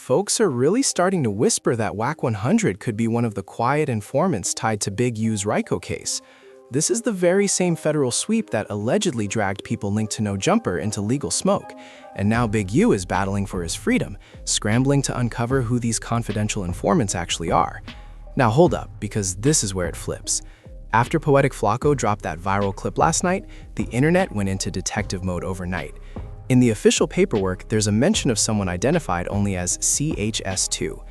folks are really starting to whisper that Wack 100 could be one of the quiet informants tied to Big U's RICO case. This is the very same federal sweep that allegedly dragged people linked to No Jumper into legal smoke. And now Big U is battling for his freedom, scrambling to uncover who these confidential informants actually are. Now hold up, because this is where it flips. After Poetic Flacco dropped that viral clip last night, the internet went into detective mode overnight. In the official paperwork, there's a mention of someone identified only as CHS2.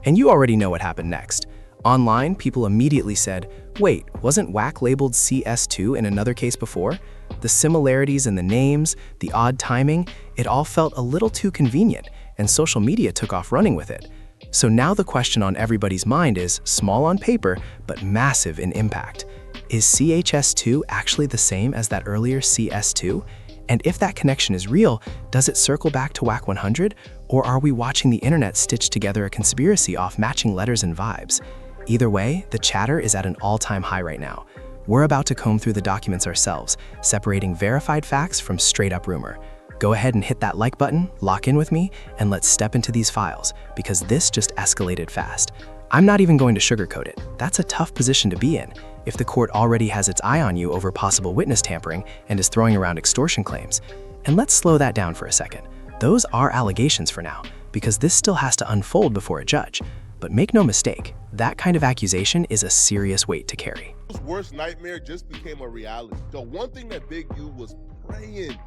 And you already know what happened next. Online, people immediately said, wait, wasn't Wack labeled CS2 in another case before? The similarities in the names, the odd timing, it all felt a little too convenient, and social media took off running with it. So now the question on everybody's mind is small on paper, but massive in impact. Is CHS2 actually the same as that earlier CS2? And if that connection is real, does it circle back to Wack 100? Or are we watching the internet stitch together a conspiracy off matching letters and vibes? Either way, the chatter is at an all-time high right now. We're about to comb through the documents ourselves, separating verified facts from straight-up rumor. Go ahead and hit that like button, lock in with me, and let's step into these files, because this just escalated fast. I'm not even going to sugarcoat it. That's a tough position to be in, if the court already has its eye on you over possible witness tampering and is throwing around extortion claims. And let's slow that down for a second. Those are allegations for now, because this still has to unfold before a judge. But make no mistake, that kind of accusation is a serious weight to carry. His worst nightmare just became a reality. The one thing that Big U was praying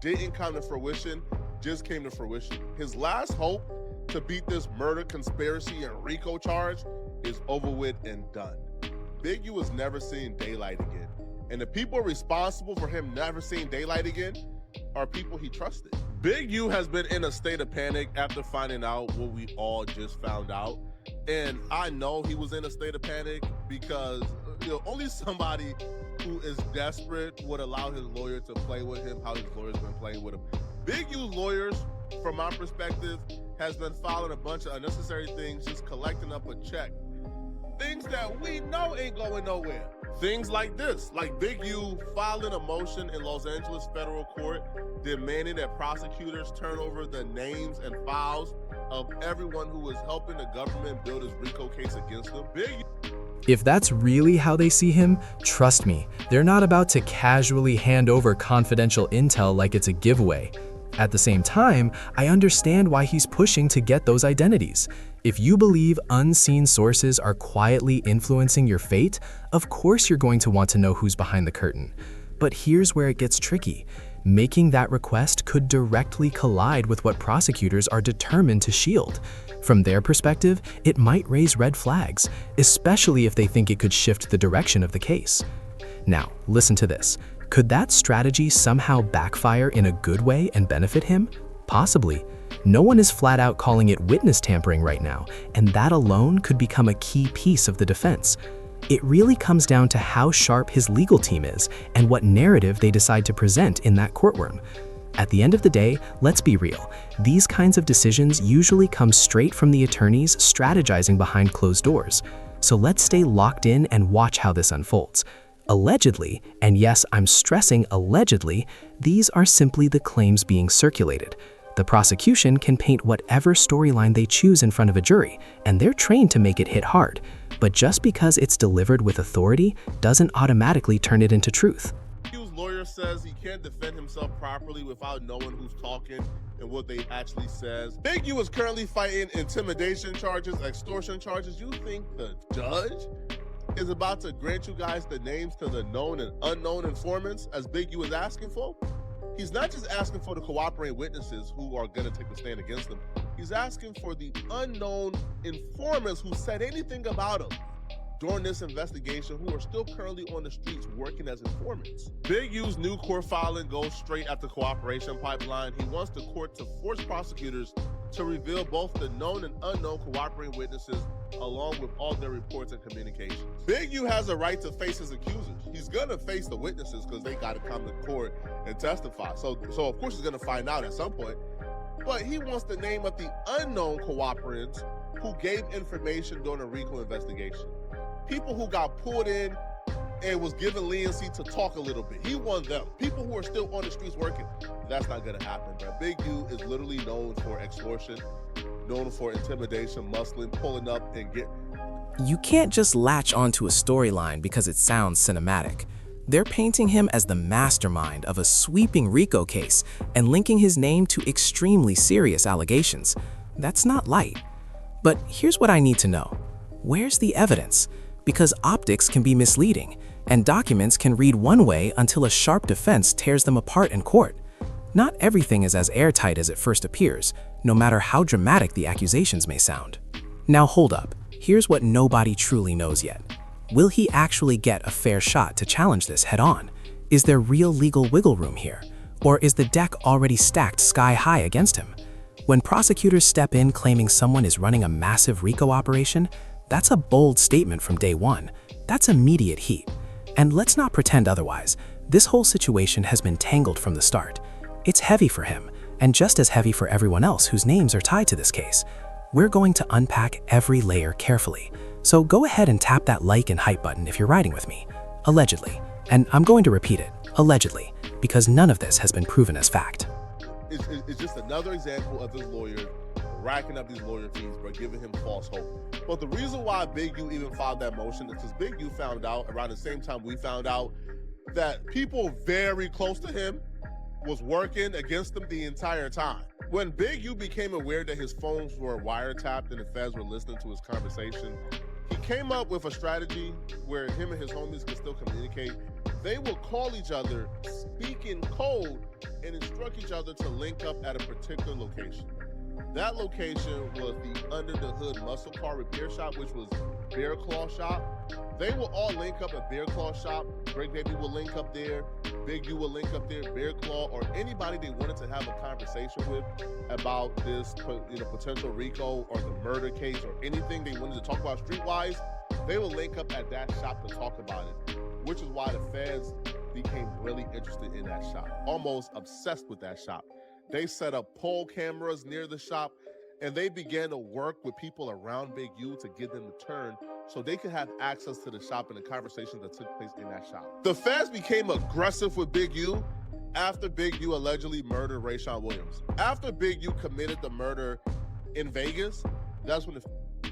didn't come to fruition, just came to fruition. His last hope to beat this murder conspiracy and RICO charge is over with and done. Big U is never seeing daylight again. And the people responsible for him never seeing daylight again are people he trusted. Big U has been in a state of panic after finding out what we all just found out. And I know he was in a state of panic because only somebody who is desperate would allow his lawyer to play with him how his lawyer's been playing with him. Big U's lawyers, from my perspective, has been filing a bunch of unnecessary things, just collecting up a check. Things that we know ain't going nowhere. Things like this, like Big U filing a motion in Los Angeles federal court demanding that prosecutors turn over the names and files of everyone who was helping the government build his RICO case against them. Big U. If that's really how they see him, trust me, they're not about to casually hand over confidential intel like it's a giveaway. At the same time, I understand why he's pushing to get those identities. If you believe unseen sources are quietly influencing your fate, of course you're going to want to know who's behind the curtain. But here's where it gets tricky. Making that request could directly collide with what prosecutors are determined to shield. From their perspective, it might raise red flags, especially if they think it could shift the direction of the case. Now, listen to this. Could that strategy somehow backfire in a good way and benefit him? Possibly. No one is flat out calling it witness tampering right now, and that alone could become a key piece of the defense. It really comes down to how sharp his legal team is and what narrative they decide to present in that courtroom. At the end of the day, let's be real. These kinds of decisions usually come straight from the attorneys strategizing behind closed doors. So let's stay locked in and watch how this unfolds. Allegedly, and yes, I'm stressing allegedly, these are simply the claims being circulated. The prosecution can paint whatever storyline they choose in front of a jury, and they're trained to make it hit hard. But just because it's delivered with authority doesn't automatically turn it into truth. His lawyer says he can't defend himself properly without knowing who's talking and what they actually says. Big U is currently fighting intimidation charges, extortion charges. You think the judge is about to grant you guys the names to the known and unknown informants as Big U is asking for? He's not just asking for the cooperating witnesses who are going to take the stand against him. He's asking for the unknown informants who said anything about him during this investigation, who are still currently on the streets working as informants. Big U's new court filing goes straight at the cooperation pipeline. He wants the court to force prosecutors to reveal both the known and unknown cooperating witnesses along with all their reports and communications. Big U has a right to face his accusers. He's gonna face the witnesses because they gotta come to court and testify. So of course he's gonna find out at some point, but he wants the name of the unknown cooperants who gave information during a RICO investigation. People who got pulled in and was given leniency to talk a little bit. He won them. People who are still on the streets working, that's not gonna happen, bro. Big U is literally known for extortion, known for intimidation, muscling, pulling up and get. You can't just latch onto a storyline because it sounds cinematic. They're painting him as the mastermind of a sweeping RICO case and linking his name to extremely serious allegations. That's not light. But here's what I need to know. Where's the evidence? Because optics can be misleading, and documents can read one way until a sharp defense tears them apart in court. Not everything is as airtight as it first appears, no matter how dramatic the accusations may sound. Now hold up. Here's what nobody truly knows yet. Will he actually get a fair shot to challenge this head-on? Is there real legal wiggle room here? Or is the deck already stacked sky-high against him? When prosecutors step in claiming someone is running a massive RICO operation, that's a bold statement from day one. That's immediate heat. And let's not pretend otherwise. This whole situation has been tangled from the start. It's heavy for him, and just as heavy for everyone else whose names are tied to this case. We're going to unpack every layer carefully. So go ahead and tap that like and hype button if you're riding with me. Allegedly. And I'm going to repeat it, allegedly, because none of this has been proven as fact. It's just another example of this lawyer racking up these lawyer fees, but giving him false hope. But the reason why Big U even filed that motion is because Big U found out around the same time we found out that people very close to him was working against him the entire time. When Big U became aware that his phones were wiretapped and the feds were listening to his conversation, he came up with a strategy where him and his homies could still communicate. They would call each other, speak in code, and instruct each other to link up at a particular location. That location was the Under the Hood Muscle Car Repair Shop, which was Bear Claw Shop. They will all link up at Bear Claw Shop. Break Baby will link up there. Big U will link up there. Bear Claw, or anybody they wanted to have a conversation with about this, potential RICO or the murder case or anything they wanted to talk about streetwise, they will link up at that shop to talk about it, which is why the feds became really interested in that shop, almost obsessed with that shop. They set up pole cameras near the shop, and they began to work with people around Big U to get them to turn so they could have access to the shop and the conversations that took place in that shop. The feds became aggressive with Big U after Big U allegedly murdered Rayshawn Williams. After Big U committed the murder in Vegas, that's when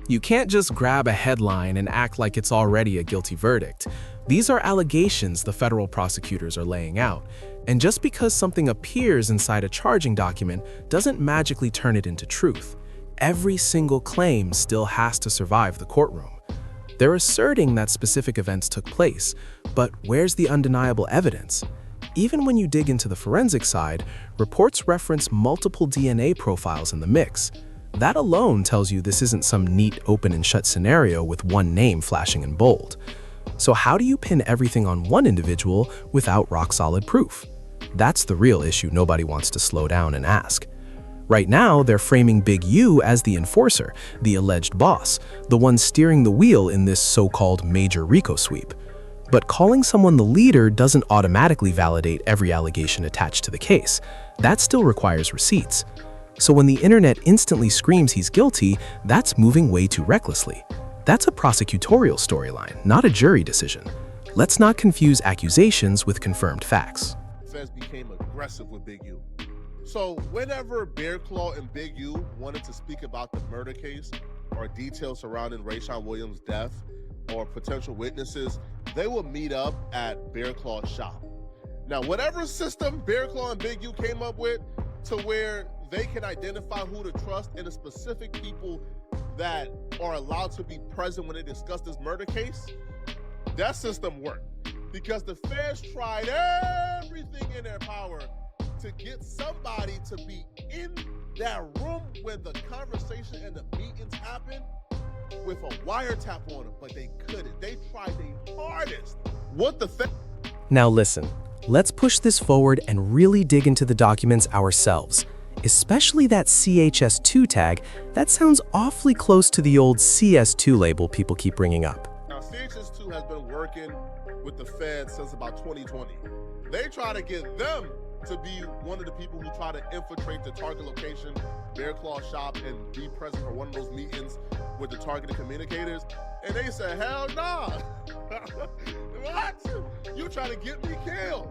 You can't just grab a headline and act like it's already a guilty verdict. These are allegations the federal prosecutors are laying out. And just because something appears inside a charging document doesn't magically turn it into truth. Every single claim still has to survive the courtroom. They're asserting that specific events took place, but where's the undeniable evidence? Even when you dig into the forensic side, reports reference multiple DNA profiles in the mix. That alone tells you this isn't some neat open and shut scenario with one name flashing in bold. So how do you pin everything on one individual without rock-solid proof? That's the real issue nobody wants to slow down and ask. Right now, they're framing Big U as the enforcer, the alleged boss, the one steering the wheel in this so-called major RICO sweep. But calling someone the leader doesn't automatically validate every allegation attached to the case. That still requires receipts. So when the internet instantly screams he's guilty, that's moving way too recklessly. That's a prosecutorial storyline, not a jury decision. Let's not confuse accusations with confirmed facts. Feds became aggressive with Big U. So whenever Bear Claw and Big U wanted to speak about the murder case or details surrounding Rayshawn Williams' death or potential witnesses, they would meet up at Bear Claw's shop. Now, whatever system Bear Claw and Big U came up with to where they can identify who to trust and the specific people that are allowed to be present when they discuss this murder case, that system worked. Because the feds tried everything in their power to get somebody to be in that room when the conversation and the meetings happened with a wiretap on them, but they couldn't. They tried their hardest. What the Now listen, let's push this forward and really dig into the documents ourselves. Especially that CHS2 tag, that sounds awfully close to the old CS2 label people keep bringing up. Now, CHS2 has been working with the feds since about 2020. They try to get them to be one of the people who try to infiltrate the target location, Bear Claw shop, and be present for one of those meetings with the targeted communicators, and they said, hell nah. What? You trying to get me killed?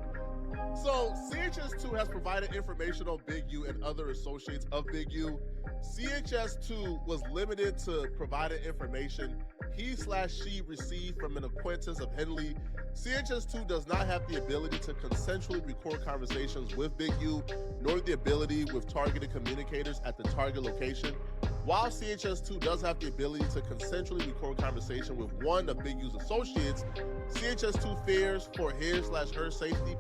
So CHS2 has provided information on Big U and other associates of Big U. CHS2 was limited to providing information he/she received from an acquaintance of Henley. CHS2 does not have the ability to consensually record conversations with Big U, nor the ability with targeted communicators at the target location. While CHS2 does have the ability to consensually record conversation with one of Big U's associates, CHS2 fears for his/her safety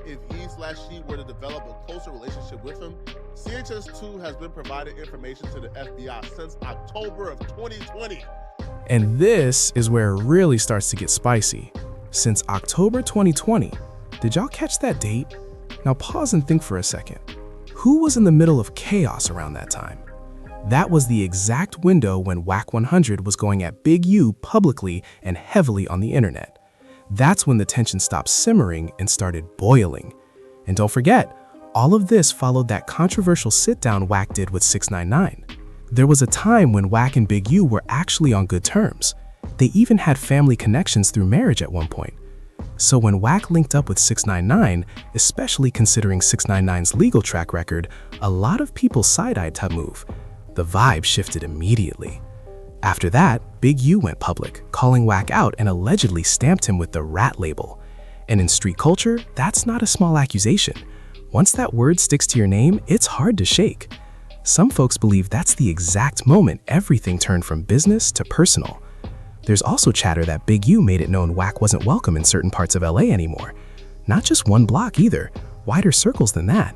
if he/she were to develop a closer relationship with him. CHS2 has been providing information to the FBI since October of 2020. And this is where it really starts to get spicy. Since October 2020, did y'all catch that date? Now pause and think for a second. Who was in the middle of chaos around that time? That was the exact window when Wack 100 was going at Big U publicly and heavily on the internet. That's when the tension stopped simmering and started boiling. And don't forget, all of this followed that controversial sit-down Wack did with 6ix9ine. There was a time when Wack and Big U were actually on good terms. They even had family connections through marriage at one point. So when Wack linked up with 6ix9ine, especially considering 6ix9ine's legal track record, a lot of people side-eyed that move. The vibe shifted immediately. After that, Big U went public, calling Wack out and allegedly stamped him with the rat label. And in street culture, that's not a small accusation. Once that word sticks to your name, it's hard to shake. Some folks believe that's the exact moment everything turned from business to personal. There's also chatter that Big U made it known Wack wasn't welcome in certain parts of LA anymore. Not just one block either, wider circles than that.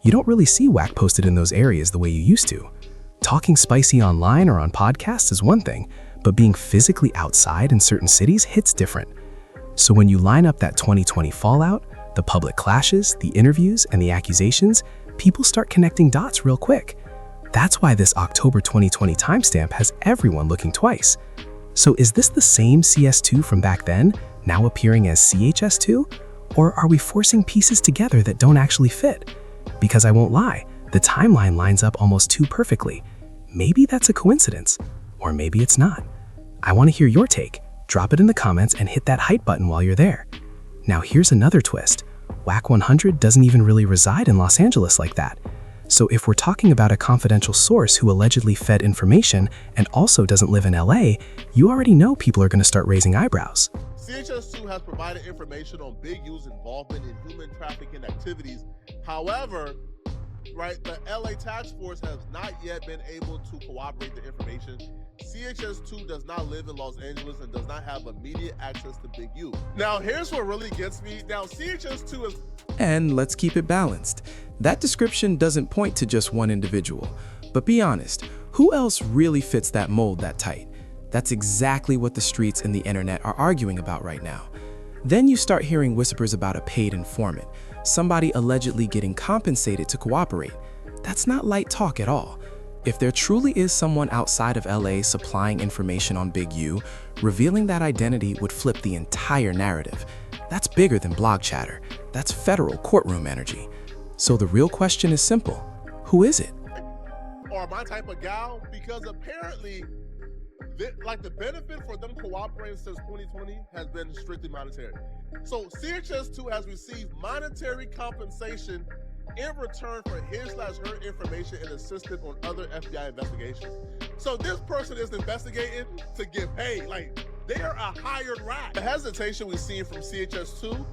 You don't really see Wack posted in those areas the way you used to. Talking spicy online or on podcasts is one thing, but being physically outside in certain cities hits different. So when you line up that 2020 fallout, the public clashes, the interviews, and the accusations, people start connecting dots real quick. That's why this October 2020 timestamp has everyone looking twice. So is this the same CS2 from back then, now appearing as CHS2? Or are we forcing pieces together that don't actually fit? Because I won't lie, the timeline lines up almost too perfectly. Maybe that's a coincidence, or maybe it's not. I want to hear your take. Drop it in the comments and hit that hype button while you're there. Now here's another twist. Wack 100 doesn't even really reside in Los Angeles like that. So if we're talking about a confidential source who allegedly fed information and also doesn't live in LA, you already know people are going to start raising eyebrows. CHS2 has provided information on Big U's involvement in human trafficking activities. However, the LA task force has not yet been able to corroborate the information. CHS2 does not live in Los Angeles and does not have immediate access to Big U. Now, here's what really gets me. Now, CHS2 is... And let's keep it balanced. That description doesn't point to just one individual. But be honest, who else really fits that mold that tight? That's exactly what the streets and the internet are arguing about right now. Then you start hearing whispers about a paid informant, somebody allegedly getting compensated to cooperate. That's not light talk at all. If there truly is someone outside of LA supplying information on Big U, revealing that identity would flip the entire narrative. That's bigger than blog chatter. That's federal courtroom energy. So the real question is simple. Who is it? Or my type of gal, because apparently the benefit for them cooperating since 2020 has been strictly monetary. So CHS2 has received monetary compensation in return for his/her information and assistance on other FBI investigations. So this person is investigating to get paid. Like, they are a hired rat. The hesitation we've seen from CHS2,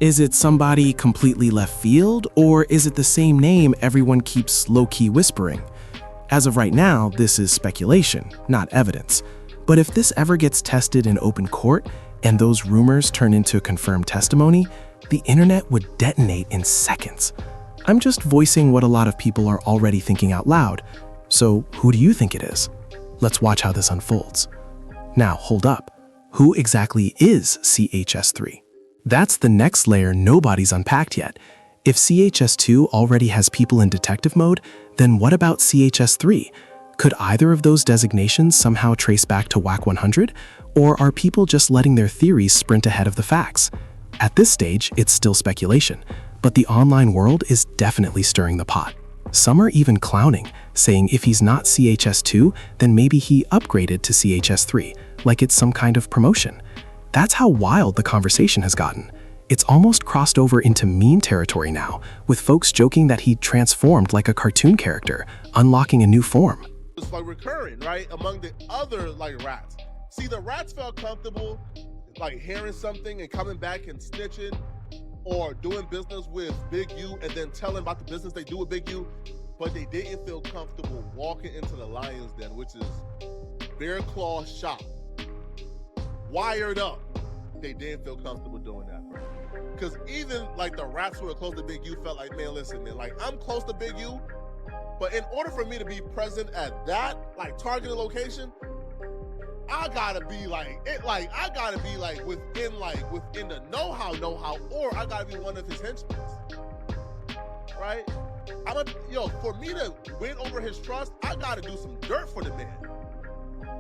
is it somebody completely left field, or is it the same name everyone keeps low-key whispering? As of right now, this is speculation, not evidence. But if this ever gets tested in open court and those rumors turn into confirmed testimony, the internet would detonate in seconds. I'm just voicing what a lot of people are already thinking out loud. So who do you think it is? Let's watch how this unfolds. Now, hold up. Who exactly is CHS3? That's the next layer nobody's unpacked yet. If CHS2 already has people in detective mode, then what about CHS3? Could either of those designations somehow trace back to Wack 100? Or are people just letting their theories sprint ahead of the facts? At this stage, it's still speculation, but the online world is definitely stirring the pot. Some are even clowning, saying if he's not CHS2, then maybe he upgraded to CHS3, like it's some kind of promotion. That's how wild the conversation has gotten. It's almost crossed over into meme territory now, with folks joking that he transformed like a cartoon character, unlocking a new form. It's like recurring, right, among the other like rats. See, the rats felt comfortable like hearing something and coming back and snitching or doing business with Big U and then telling about the business they do with Big U, but they didn't feel comfortable walking into the lion's den, which is bear claw shop, wired up. They didn't feel comfortable doing that. Because even like the rats who were close to Big U felt like, man, listen, man, like I'm close to Big U, but in order for me to be present at that like targeted location, I gotta be like within the know-how, or I gotta be one of his henchmen, right? For me to win over his trust, I gotta do some dirt for the man.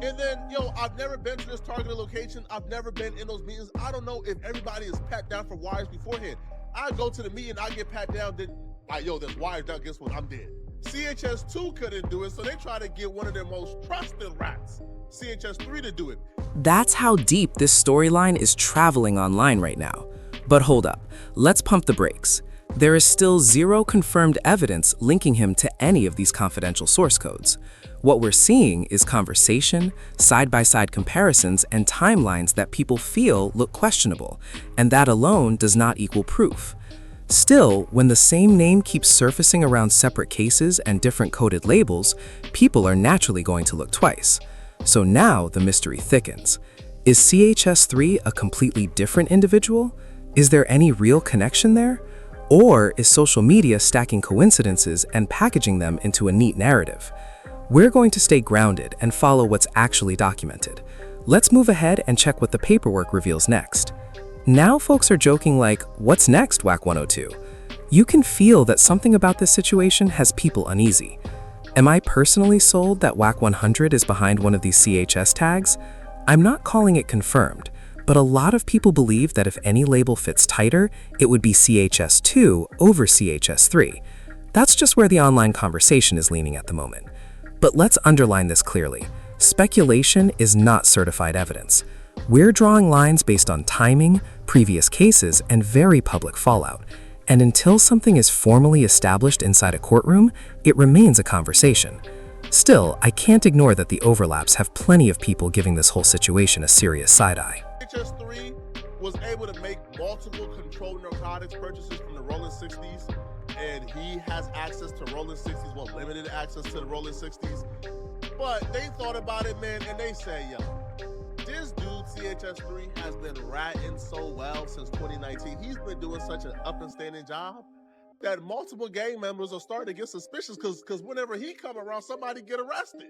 And then, I've never been to this targeted location. I've never been in those meetings. I don't know if everybody is pat down for wires beforehand. I go to the meeting, I get pat down, then there's wires down, guess what, I'm dead. CHS2 couldn't do it, so they try to get one of their most trusted rats, CHS3, to do it. That's how deep this storyline is traveling online right now. But hold up, let's pump the brakes. There is still zero confirmed evidence linking him to any of these confidential source codes. What we're seeing is conversation, side-by-side comparisons, and timelines that people feel look questionable, and that alone does not equal proof. Still, when the same name keeps surfacing around separate cases and different coded labels, people are naturally going to look twice. So now the mystery thickens. Is CHS3 a completely different individual? Is there any real connection there? Or is social media stacking coincidences and packaging them into a neat narrative? We're going to stay grounded and follow what's actually documented. Let's move ahead and check what the paperwork reveals next. Now folks are joking like, what's next, Wack 102? You can feel that something about this situation has people uneasy. Am I personally sold that Wack 100 is behind one of these CHS tags? I'm not calling it confirmed, but a lot of people believe that if any label fits tighter, it would be CHS2 over CHS3. That's just where the online conversation is leaning at the moment. But let's underline this clearly. Speculation is not certified evidence. We're drawing lines based on timing, previous cases, and very public fallout. And until something is formally established inside a courtroom, it remains a conversation. Still, I can't ignore that the overlaps have plenty of people giving this whole situation a serious side-eye. CHS3 was able to make multiple controlled narcotics purchases from the Rolling 60s, and he has access to Rolling 60s, well, limited access to the Rolling 60s. But they thought about it, man, and they say, this dude, CHS3, has been ratting so well since 2019. He's been doing such an up-and-standing job that multiple gang members are starting to get suspicious because whenever he come around, somebody get arrested.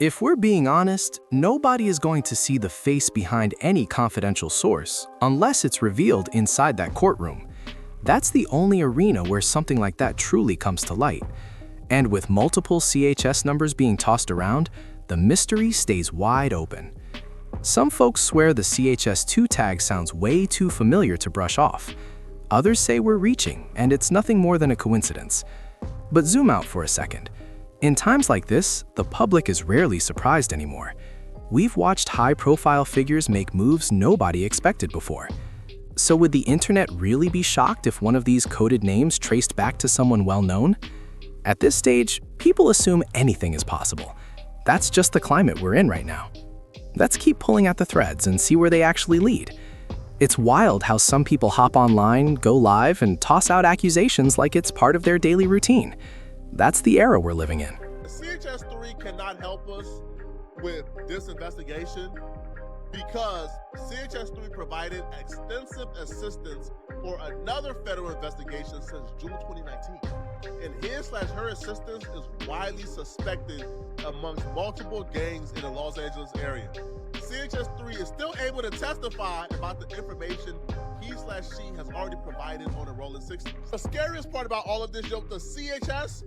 If we're being honest, nobody is going to see the face behind any confidential source unless it's revealed inside that courtroom. That's the only arena where something like that truly comes to light. And with multiple CHS numbers being tossed around, the mystery stays wide open. Some folks swear the CHS2 tag sounds way too familiar to brush off. Others say we're reaching, and it's nothing more than a coincidence. But zoom out for a second. In times like this, the public is rarely surprised anymore. We've watched high-profile figures make moves nobody expected before. So would the internet really be shocked if one of these coded names traced back to someone well-known? At this stage, people assume anything is possible. That's just the climate we're in right now. Let's keep pulling at the threads and see where they actually lead. It's wild how some people hop online, go live, and toss out accusations like it's part of their daily routine. That's the era we're living in. CHS3 cannot help us with this investigation because CHS3 provided extensive assistance for another federal investigation since June 2019. And his/her assistance is widely suspected amongst multiple gangs in the Los Angeles area. CHS3 is still able to testify about the information he/she has already provided on the Rolling 60s. The scariest part about all of this, the CHS,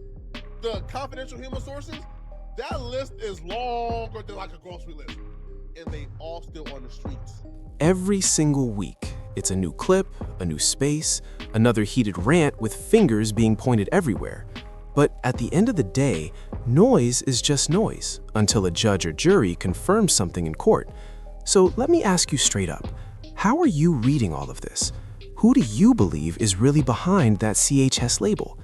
the confidential human sources, that list is longer than like a grocery list. And they all still on the streets. Every single week, it's a new clip, a new space, another heated rant with fingers being pointed everywhere. But at the end of the day, noise is just noise until a judge or jury confirms something in court. So let me ask you straight up, how are you reading all of this? Who do you believe is really behind that CHS label?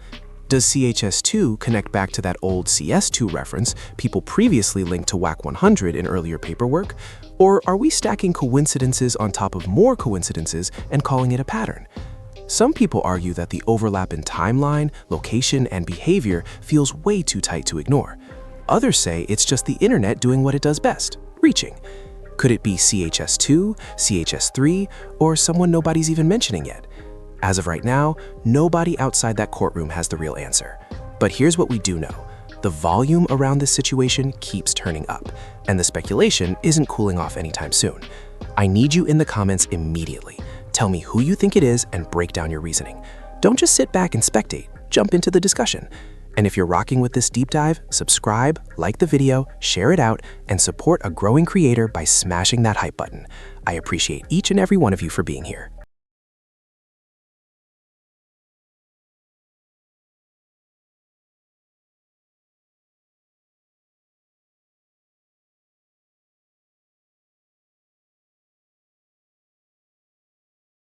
Does CHS2 connect back to that old CS2 reference people previously linked to Wack 100 in earlier paperwork? Or are we stacking coincidences on top of more coincidences and calling it a pattern? Some people argue that the overlap in timeline, location, and behavior feels way too tight to ignore. Others say it's just the internet doing what it does best, reaching. Could it be CHS2, CHS3, or someone nobody's even mentioning yet? As of right now, nobody outside that courtroom has the real answer. But here's what we do know. The volume around this situation keeps turning up, and the speculation isn't cooling off anytime soon. I need you in the comments immediately. Tell me who you think it is and break down your reasoning. Don't just sit back and spectate, jump into the discussion. And if you're rocking with this deep dive, subscribe, like the video, share it out, and support a growing creator by smashing that hype button. I appreciate each and every one of you for being here.